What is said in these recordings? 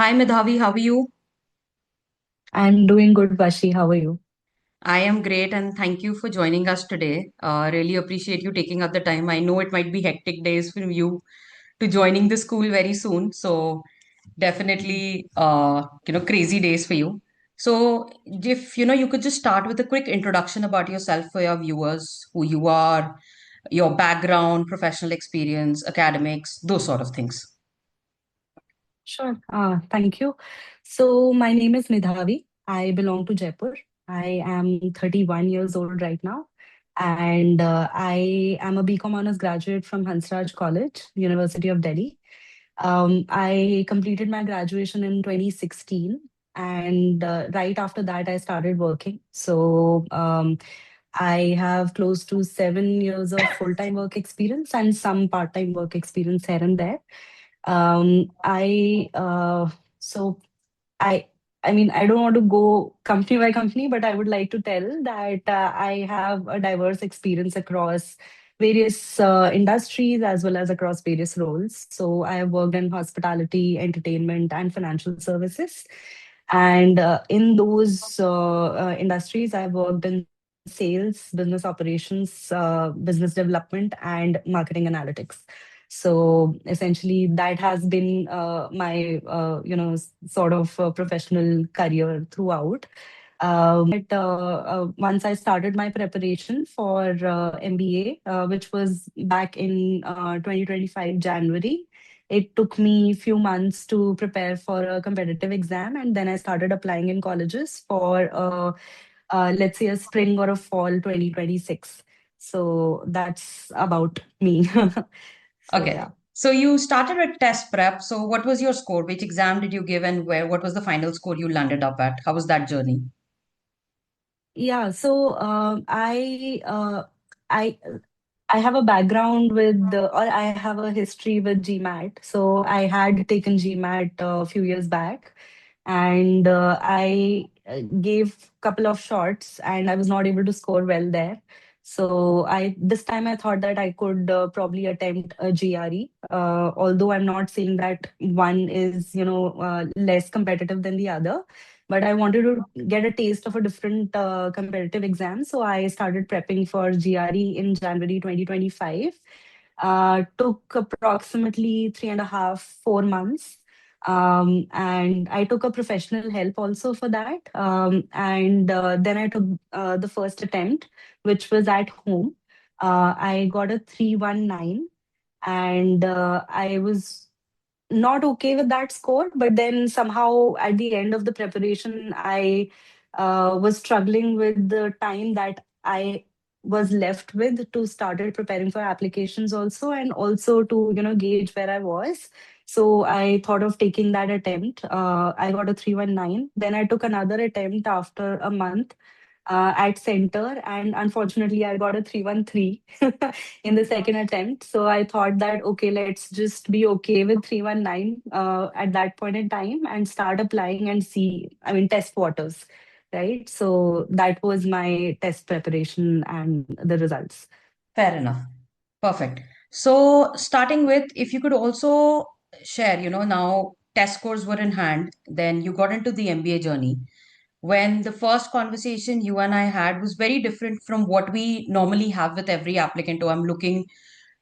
Hi Medhavi, how are you? I'm doing good, Vashi. How are you? I am great and thank you for joining us today. Really appreciate you taking up the time. I know it might be hectic days for you to joining the school very soon, so definitely crazy days for you. So if you could just start with a quick introduction about yourself for your viewers, who you are, your background, professional experience, academics, those sort of things. Sure. Thank you. So, my name is Medhavi. I belong to Jaipur. I am 31 years old right now. And I am a BCom honors graduate from Hansraj College, University of Delhi. I completed my graduation in 2016. And right after that, I started working. So, I have close to 7 years of full time work experience and some part time work experience here and there. I so I I mean, I don't want to go company by company, but I would like to tell that I have a diverse experience across various industries as well as across various roles. So I have worked in hospitality, entertainment, and financial services. And in those industries, I've worked in sales, business operations, business development, and marketing analytics. So essentially, that has been my sort of professional career throughout. But once I started my preparation for MBA, which was back in 2025 January, it took me a few months to prepare for a competitive exam, and then I started applying in colleges for let's say a spring or a fall 2026. So that's about me. So Okay. yeah. So you started with test prep. So what was your score? Which exam did you give and where? What was the final score you landed up at? How was that journey? Yeah, so I I have a background with or I have a history with GMAT. So I had taken GMAT a few years back, and I gave couple of shots, and I was not able to score well there. So I this time I thought that I could probably attempt a GRE. Although I'm not saying that one is less competitive than the other, but I wanted to get a taste of a different competitive exam. So I started prepping for GRE in January 2025. Took approximately 3.5, 4 months. And I took a professional help also for that. And then I took the first attempt, which was at home. I got a 319, and I was not okay with that score. But then somehow at the end of the preparation, I was struggling with the time that I was left with to started preparing for applications also, and also to gauge where I was. So I thought of taking that attempt. I got a 319. Then I took another attempt after a month at center, and unfortunately I got a 313 in the second attempt. So I thought that okay, let's just be okay with 319 at that point in time and start applying and see, I mean, test waters, right? So that was my test preparation and the results. Fair enough. Perfect. So starting with, if you could also share, now test scores were in hand, then you got into the MBA journey. When the first conversation you and I had was very different from what we normally have with every applicant who I'm looking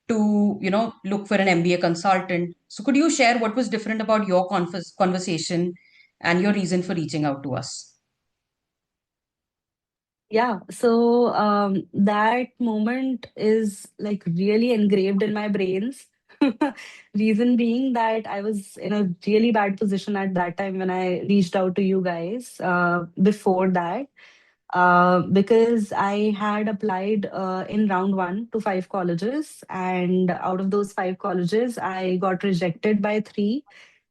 to, look for an MBA consultant. So could you share what was different about your conversation and your reason for reaching out to us? Yeah, so that moment is like really engraved in my brains. Reason being that I was in a really bad position at that time when I reached out to you guys before that, because I had applied in round one to five colleges, and out of those five colleges, I got rejected by three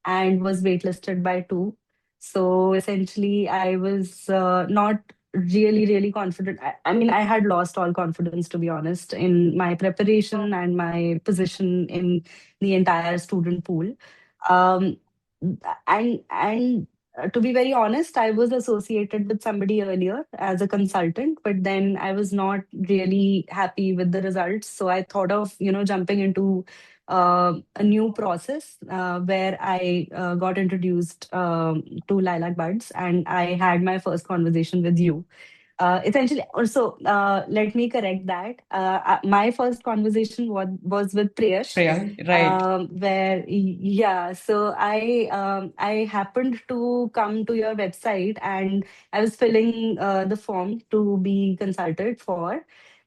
and was waitlisted by two. So essentially, I was not really confident. I mean, I had lost all confidence, to be honest, in my preparation and my position in the entire student pool. Um, and to be very honest, I was associated with somebody earlier as a consultant, but then I was not really happy with the results. So I thought of, jumping into a new process where I got introduced to LilacBuds, and I had my first conversation with you. Essentially, also, let me correct that. My first conversation was with Priyash, Priya, right. where yeah, so I happened to come to your website, and I was filling the form to be consulted for,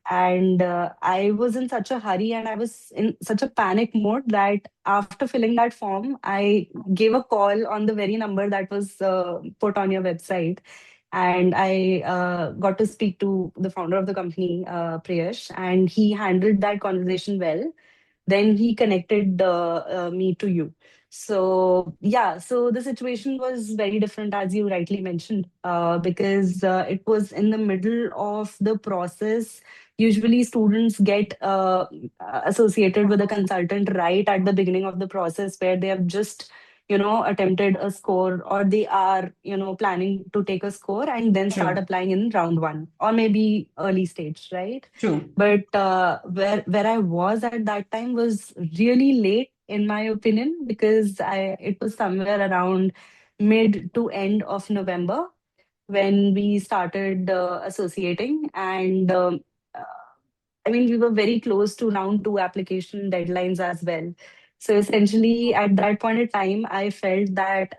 and I was in such a hurry and I was in such a panic mode that after filling that form, I gave a call on the very number that was put on your website, and I got to speak to the founder of the company, Priyash, and he handled that conversation well. Then he connected me to you. So yeah, so the situation was very different, as you rightly mentioned, because it was in the middle of the process. Usually students get associated with a consultant right at the beginning of the process, where they have just attempted a score, or they are planning to take a score and then start True. applying in round one or maybe early stage, right? True. But where I was at that time was really late, in my opinion, because I it was somewhere around mid to end of November when we started associating, and I mean, we were very close to round two application deadlines as well. So essentially, at that point in time, I felt that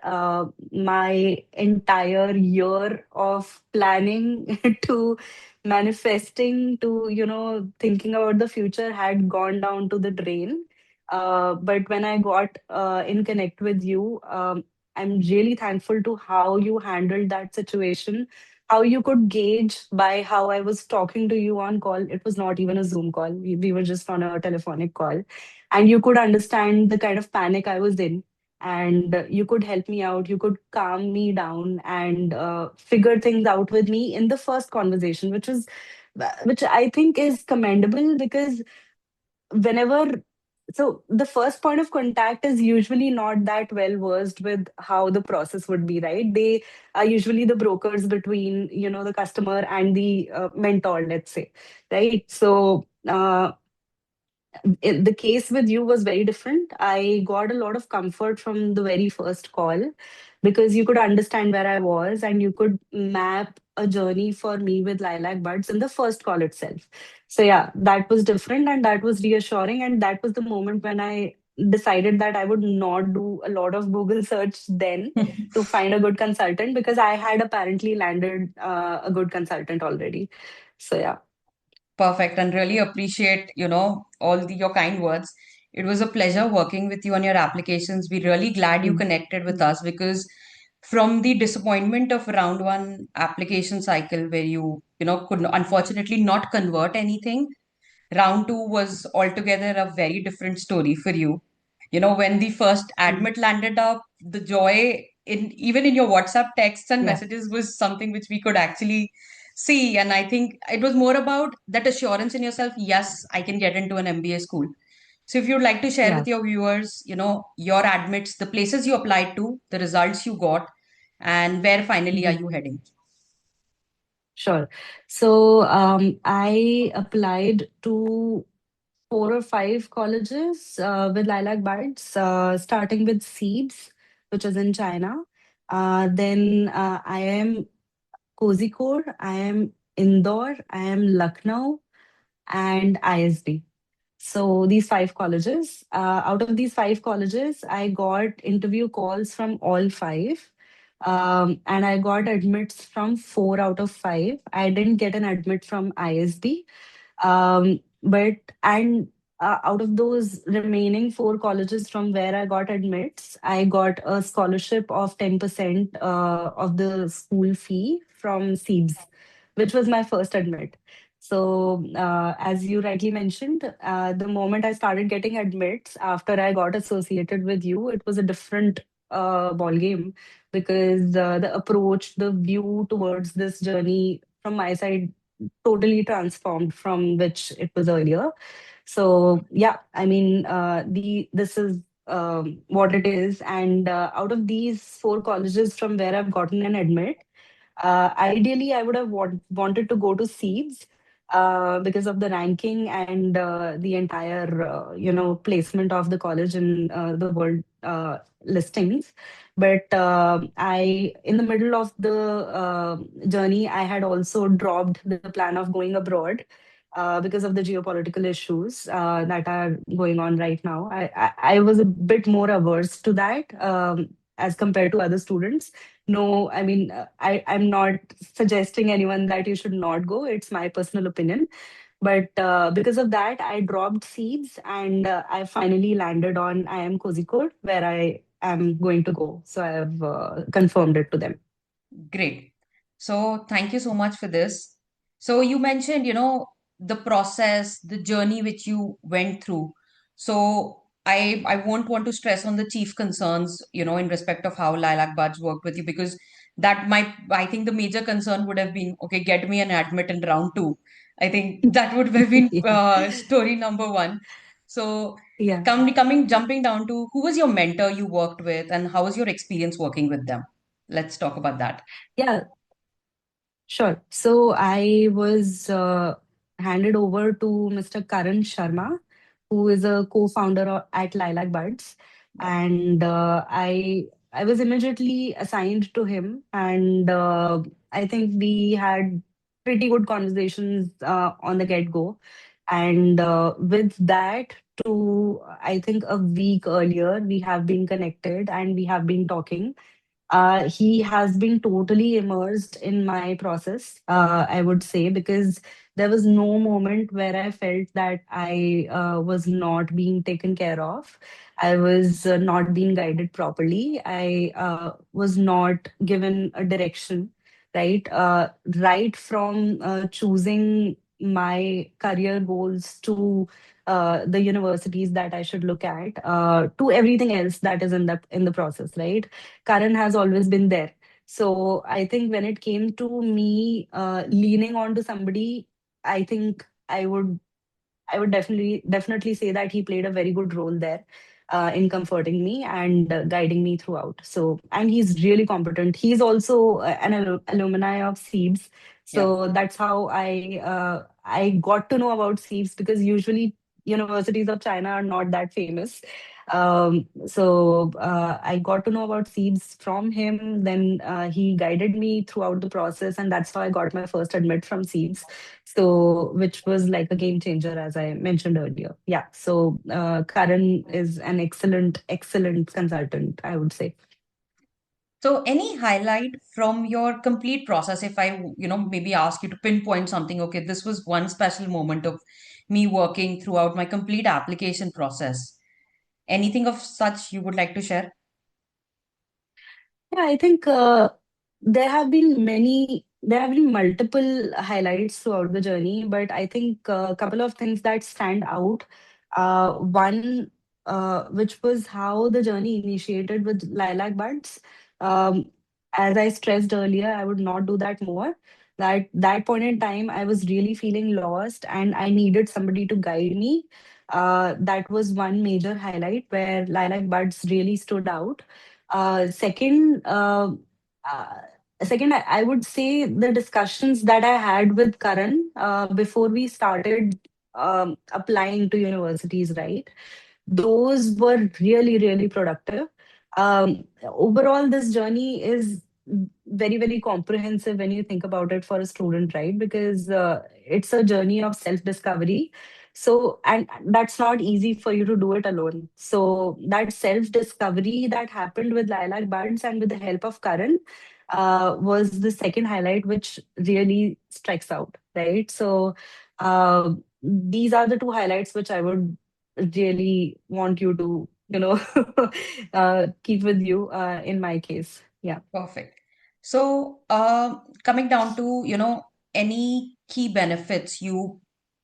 my entire year of planning to manifesting to, thinking about the future had gone down to the drain. But when I got in connect with you, I'm really thankful to how you handled that situation, how you could gauge by how I was talking to you on call. It was not even a Zoom call. We were just on a telephonic call. And you could understand the kind of panic I was in. And you could help me out. You could calm me down and figure things out with me in the first conversation, which I think is commendable, because whenever the first point of contact is usually not that well versed with how the process would be, right? They are usually the brokers between the customer and the mentor, let's say, right? So the case with you was very different. I got a lot of comfort from the very first call, because you could understand where I was and you could map a journey for me with Lilac Buds in the first call itself. So, yeah, that was different and that was reassuring. And that was the moment when I decided that I would not do a lot of Google search then to find a good consultant, because I had apparently landed a good consultant already. So, yeah. Perfect, and really appreciate, all your kind words. It was a pleasure working with you on your applications. We're really glad you Mm. connected with us because from the disappointment of round one application cycle where you could unfortunately not convert anything, round two was altogether a very different story for you. When the first Mm. admit landed up, the joy in even in your WhatsApp texts and Yeah. messages was something which we could actually see. And I think it was more about that assurance in yourself. Yes, I can get into an MBA school. So if you'd like to share Yeah. with your viewers, your admits, the places you applied to, the results you got, and where finally are Mhm. you heading? Sure. So I applied to four or five colleges with Lilac Buds, starting with Seeds, which is in China. Then IIM Kozhikode, IIM Indore, IIM Lucknow, and ISB. So these five colleges. Out of these five colleges, I got interview calls from all five. And I got admits from four out of five. I didn't get an admit from ISB. But and Out of those remaining four colleges from where I got admits, I got a scholarship of 10% of the school fee from SEEBS, which was my first admit. So, as you rightly mentioned, the moment I started getting admits after I got associated with you, it was a different ball game, because the approach, the view towards this journey from my side totally transformed from which it was earlier. So yeah, I mean, the this is what it is. And out of these four colleges from where I've gotten an admit, ideally I would have wanted to go to Seeds, because of the ranking and the entire, placement of the college in the world listings. But in the middle of the journey, I had also dropped the plan of going abroad because of the geopolitical issues that are going on right now. I was a bit more averse to that as compared to other students. No, I mean, I'm not suggesting anyone that you should not go. It's my personal opinion. But because of that, I dropped seeds and I finally landed on IIM Kozhikode, where I am going to go. So I have confirmed it to them. Great. So thank you so much for this. So you mentioned, the process, the journey which you went through. So I won't want to stress on the chief concerns, in respect of how Lilac Buds worked with you, because I think the major concern would have been, okay, get me an admit in round two. I think that would have been Yeah. story number one. So Yeah. jumping down to who was your mentor you worked with and how was your experience working with them? Let's talk about that. Yeah. Sure. So I was handed over to Mr. Karan Sharma, who is a co-founder at Lilac Buds, Yep. and I was immediately assigned to him, and I think we had pretty good conversations on the get-go, and with that, to I think a week earlier, we have been connected and we have been talking. He has been totally immersed in my process, I would say, because there was no moment where I felt that I was not being taken care of. I was not being guided properly. I was not given a direction, right? Right from choosing my career goals to the universities that I should look at, to everything else that is in the process, right? Karan has always been there. So I think when it came to me leaning on to somebody, I think I would definitely say that he played a very good role there in comforting me and guiding me throughout. So, and he's really competent. He's also an alumni of SEEBS. Yep. So that's how I got to know about SEEBS, because usually universities of China are not that famous. So I got to know about SEEBS from him. Then he guided me throughout the process, and that's how I got my first admit from SEEBS, so which was like a game changer, as I mentioned earlier. Yeah, so Karan is an excellent consultant, I would say. So, any highlight from your complete process, if I, maybe ask you to pinpoint something, okay, this was one special moment of me working throughout my complete application process. Anything of such you would like to share? Yeah, I think there have been multiple highlights throughout the journey, but I think a couple of things that stand out. One, which was how the journey initiated with Lilac Buds. Um, as I stressed earlier, I would not do that more. That point in time, I was really feeling lost, and I needed somebody to guide me. That was one major highlight where Lilac Buds really stood out. Second, uh, I would say the discussions that I had with Karan before we started applying to universities, right? Those were really productive. Overall, this journey is very comprehensive when you think about it for a student, right? Because it's a journey of self discovery. So, and that's not easy for you to do it alone. So that self discovery that happened with Lilac Buds and with the help of Karan was the second highlight, which really strikes out, right? So uh, these are the two highlights which I would really want you to, keep with you in my case. Yeah. Perfect. So, coming down to, any key benefits you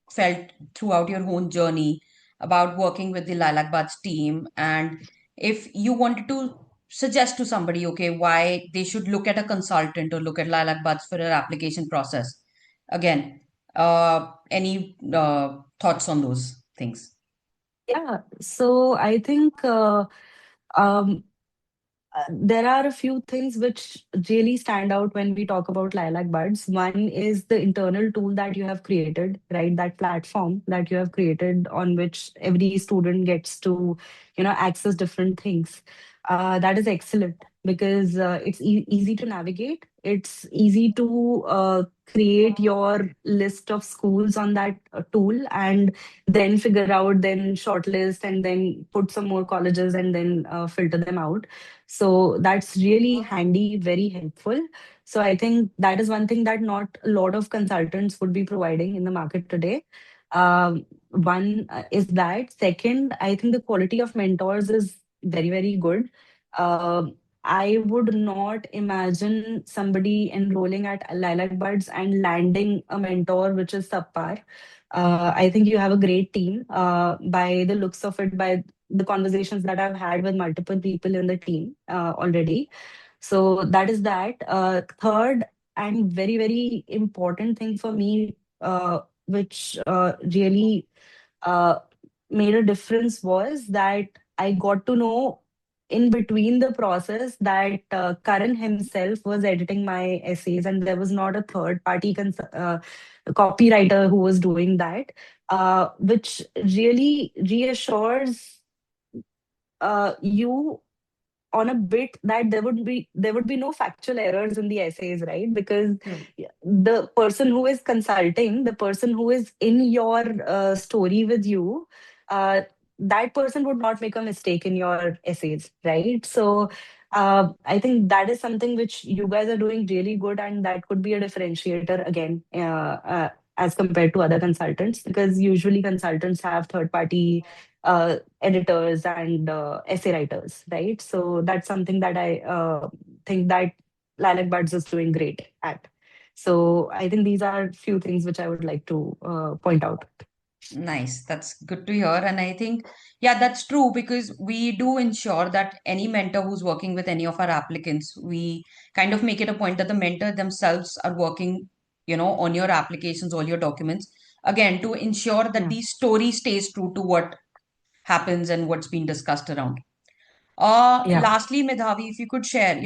felt throughout your own journey about working with the Lilac Buds team, and if you wanted to suggest to somebody, okay, why they should look at a consultant or look at Lilac Buds for their application process. Again, any thoughts on those things? Yeah. So I think um, There are a few things which really stand out when we talk about Lilac Buds. One is the internal tool that you have created, right? That platform that you have created on which every student gets to, access different things. That is excellent because it's easy to navigate. It's easy to create your list of schools on that tool and then figure out, then shortlist, and then put some more colleges and then filter them out. So that's really handy, very helpful. So I think that is one thing that not a lot of consultants would be providing in the market today. One is that. Second, I think the quality of mentors is very, very good. Um I would not imagine somebody enrolling at Lilac Buds and landing a mentor which is subpar. I think you have a great team by the looks of it, by the conversations that I've had with multiple people in the team already. So that is that. Third and very, very important thing for me, which really uh, made a difference, was that I got to know in between the process that Karan himself was editing my essays, and there was not a third party copywriter who was doing that, which really reassures you on a bit that there would be no factual errors in the essays, right? Because True. the person who is consulting, the person who is in your story with you, uh, that person would not make a mistake in your essays, right? So I think that is something which you guys are doing really good, and that could be a differentiator again, as compared to other consultants, because usually consultants have third party editors and essay writers, right? So that's something that I think that Lilac Buds is doing great at. So I think these are few things which I would like to point out. Nice. That's good to hear. And I think, yeah, that's true because we do ensure that any mentor who's working with any of our applicants, we kind of make it a point that the mentor themselves are working, on your applications, all your documents, again, to ensure that Yeah, the story stays true to what happens and what's been discussed around. yeah, Lastly, Medhavi, if you could share,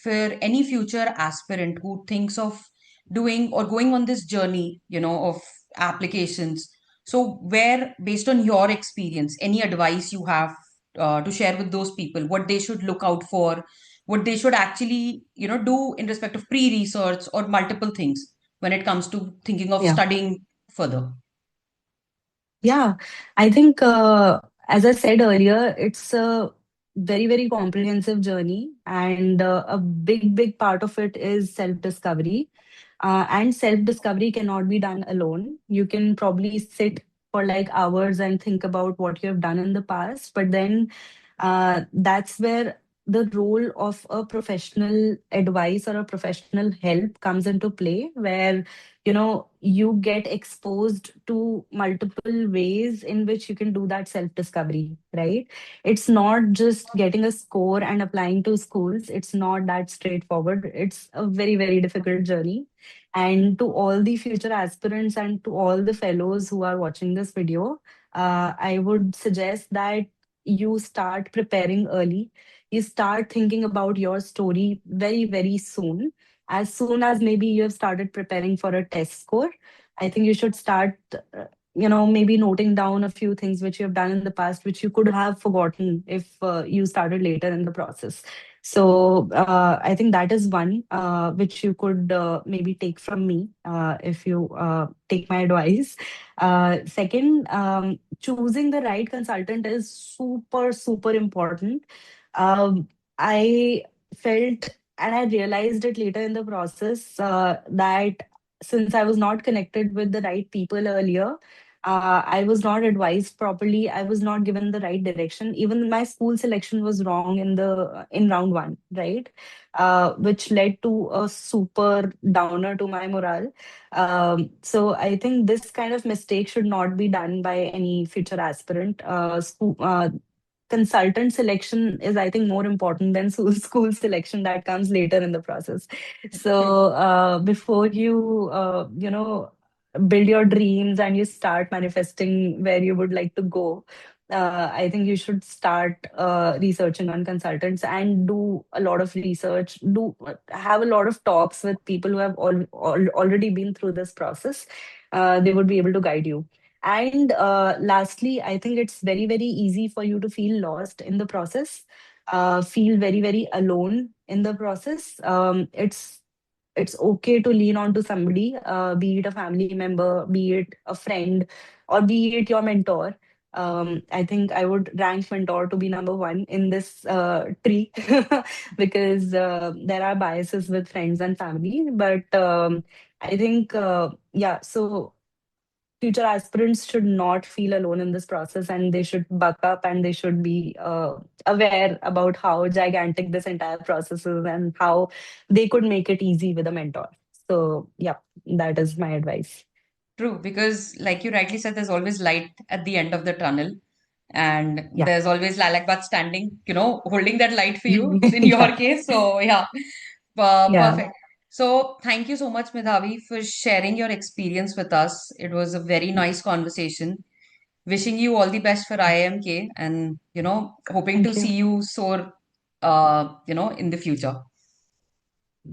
for any future aspirant who thinks of doing or going on this journey, of applications. So, where, based on your experience, any advice you have to share with those people, what they should look out for, what they should actually, do in respect of pre-research or multiple things when it comes to thinking of yeah. studying further. Yeah, I think, as I said earlier, it's a very, very comprehensive journey, and a big, big part of it is self discovery. And self discovery cannot be done alone. You can probably sit for like hours and think about what you have done in the past, but then that's where the role of a professional advice or a professional help comes into play, where you get exposed to multiple ways in which you can do that self discovery, right? It's not just getting a score and applying to schools. It's not that straightforward. It's a very, very difficult journey. And to all the future aspirants and to all the fellows who are watching this video, I would suggest that you start preparing early. You start thinking about your story very, very soon. As soon as maybe you have started preparing for a test score, I think you should start, maybe noting down a few things which you have done in the past, which you could have forgotten if you started later in the process. So I think that is one which you could maybe take from me if you take my advice. Second, choosing the right consultant is super, super important. I felt, and I realized it later in the process, that since I was not connected with the right people earlier, I was not advised properly. I was not given the right direction. Even my school selection was wrong in round one, right? Which led to a super downer to my morale. So I think this kind of mistake should not be done by any future aspirant. Consultant selection is, I think, more important than school selection that comes later in the process. So before you build your dreams and you start manifesting where you would like to go, I think you should start researching on consultants and do a lot of research. Do have a lot of talks with people who have already been through this process. They would be able to guide you. And lastly, I think it's very, very easy for you to feel lost in the process, feel very, very alone in the process. It's okay to lean on to somebody, be it a family member, be it a friend, or be it your mentor. I think I would rank mentor to be number one in this tree because there are biases with friends and family. But I think, yeah, so future aspirants should not feel alone in this process, and they should buck up, and they should be aware about how gigantic this entire process is and how they could make it easy with a mentor. So, yeah, that is my advice. True, because like you rightly said, there's always light at the end of the tunnel, and Yeah. there's always LilacBuds standing, holding that light for you in your Yeah. case. So yeah, Yeah. perfect. So thank you so much, Medhavi, for sharing your experience with us. It was a very nice conversation. Wishing you all the best for IIMK, and hoping to Thank you. see you soar, in the future.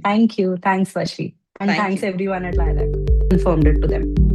Thank you. Thanks, Vashi. And Thank thanks you. everyone at Lilac. Confirmed it to them.